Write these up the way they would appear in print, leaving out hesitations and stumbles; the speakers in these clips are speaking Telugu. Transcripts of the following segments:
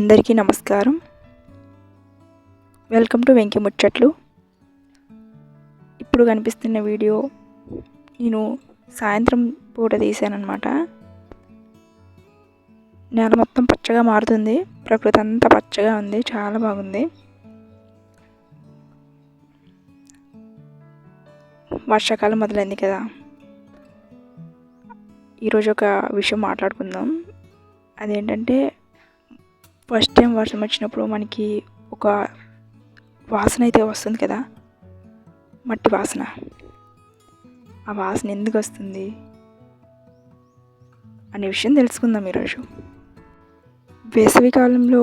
అందరికీ నమస్కారం. వెల్కమ్ టు వెంకి ముచ్చట్లు. ఇప్పుడు కనిపిస్తున్న వీడియో నేను సాయంత్రం పూట తీశానన్నమాట. నేల మొత్తం పచ్చగా మారుతుంది, ప్రకృతి అంతా పచ్చగా ఉంది, చాలా బాగుంది. వర్షాకాలం మొదలైంది కదా. ఈరోజు ఒక విషయం మాట్లాడుకుందాం. అదేంటంటే, ఫస్ట్ టైం వర్షం వచ్చినప్పుడు మనకి ఒక వాసన అయితే వస్తుంది కదా, మట్టి వాసన. ఆ వాసన ఎందుకు వస్తుంది అనే విషయం తెలుసుకుందాం ఈరోజు. వేసవికాలంలో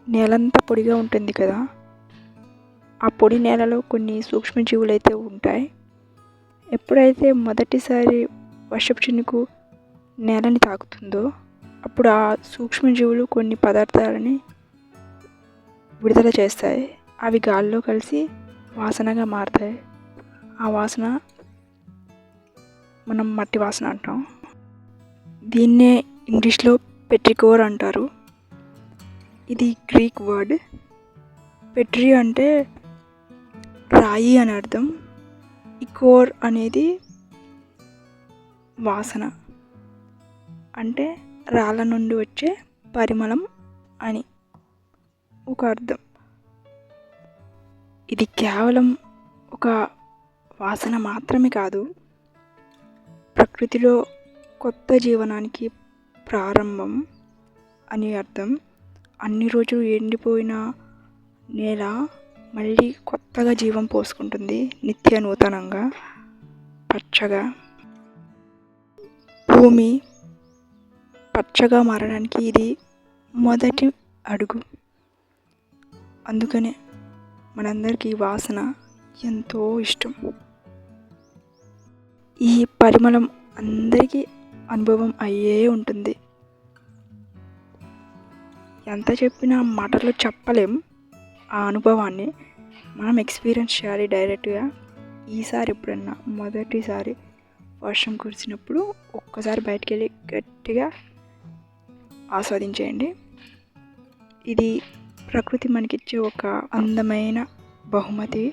నేలంతా పొడిగా ఉంటుంది కదా. ఆ పొడి నేలలో కొన్ని సూక్ష్మజీవులు అయితే ఉంటాయి. ఎప్పుడైతే మొదటిసారి వర్షపు చినుకు నేలని తాకుతుందో అప్పుడు ఆ సూక్ష్మజీవులు కొన్ని పదార్థాలని విడుదల చేస్తాయి. అవి గాల్లో కలిసి వాసనగా మారుతాయి. ఆ వాసన మనం మట్టి వాసన అంటాం. దీన్నే ఇంగ్లీష్లో పెట్రికోర్ అంటారు. ఇది గ్రీక్ వర్డ్. పెట్రి అంటే రాయి అని అర్థం. ఇకోర్ అనేది వాసన, అంటే రాళ్ళ నుండి వచ్చే పరిమళం అని ఒక అర్థం. ఇది కేవలం ఒక వాసన మాత్రమే కాదు, ప్రకృతిలో కొత్త జీవనానికి ప్రారంభం అని అర్థం. అన్ని రోజులు ఎండిపోయిన నేల మళ్ళీ కొత్తగా జీవం పోసుకుంటుంది, నిత్య నూతనంగా పచ్చగా. భూమి పచ్చగా మారడానికి ఇది మొదటి అడుగు. అందుకనే మనందరికీ ఈ వాసన ఎంతో ఇష్టం. ఈ పరిమళం అందరికీ అనుభవం అయ్యే ఉంటుంది. ఎంత చెప్పినా మాటల్లో చెప్పలేం ఆ అనుభవాన్ని. మనం ఎక్స్పీరియన్స్ చేయాలి డైరెక్ట్గా. ఈసారి ఎప్పుడన్నా మొదటిసారి వర్షం కురిసినప్పుడు ఒక్కసారి బయటికి వెళ్ళి గట్టిగా ఆస్వాదించేయండి. ఇది ప్రకృతి మనకిచ్చే ఒక అందమైన బహుమతి.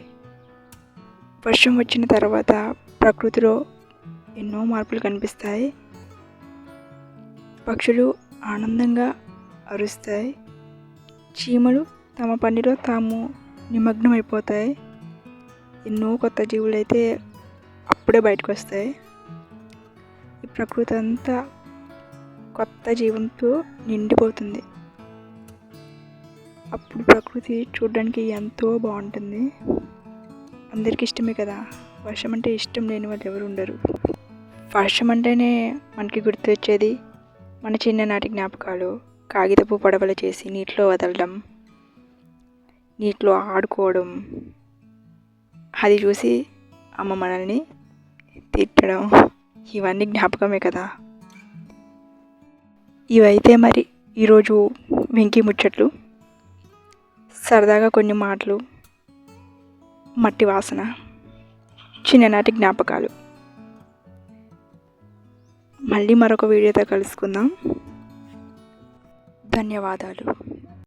వర్షం వచ్చిన తర్వాత ప్రకృతిలో ఎన్నో మార్పులు కనిపిస్తాయి. పక్షులు ఆనందంగా అరుస్తాయి. చీమలు తమ పనిలో తాము నిమగ్నం అయిపోతాయి. ఎన్నో కొత్త జీవులు అయితే అప్పుడే బయటకు వస్తాయి. ఈ ప్రకృతి అంతా కొత్త జీవంతో నిండిపోతుంది. అప్పుడు ప్రకృతి చూడడానికి ఎంతో బాగుంటుంది. అందరికీ ఇష్టమే కదా. వర్షం అంటే ఇష్టం లేని వాళ్ళు ఎవరు ఉండరు. వర్షం అంటేనే మనకి గుర్తు వచ్చేది మన చిన్ననాటి జ్ఞాపకాలు. కాగితపు పడవలు చేసి నీటిలో వదలడం, నీటిలో ఆడుకోవడం, అది చూసి అమ్మ మనల్ని తిట్టడం, ఇవన్నీ జ్ఞాపకమే కదా. ఇవైతే మరి ఈరోజు వెంకి ముచ్చట్లు. సరదాగా కొన్ని మాటలు, మట్టి వాసన, చిన్ననాటి జ్ఞాపకాలు. మళ్ళీ మరొక వీడియోతో కలుసుకుందాం. ధన్యవాదాలు.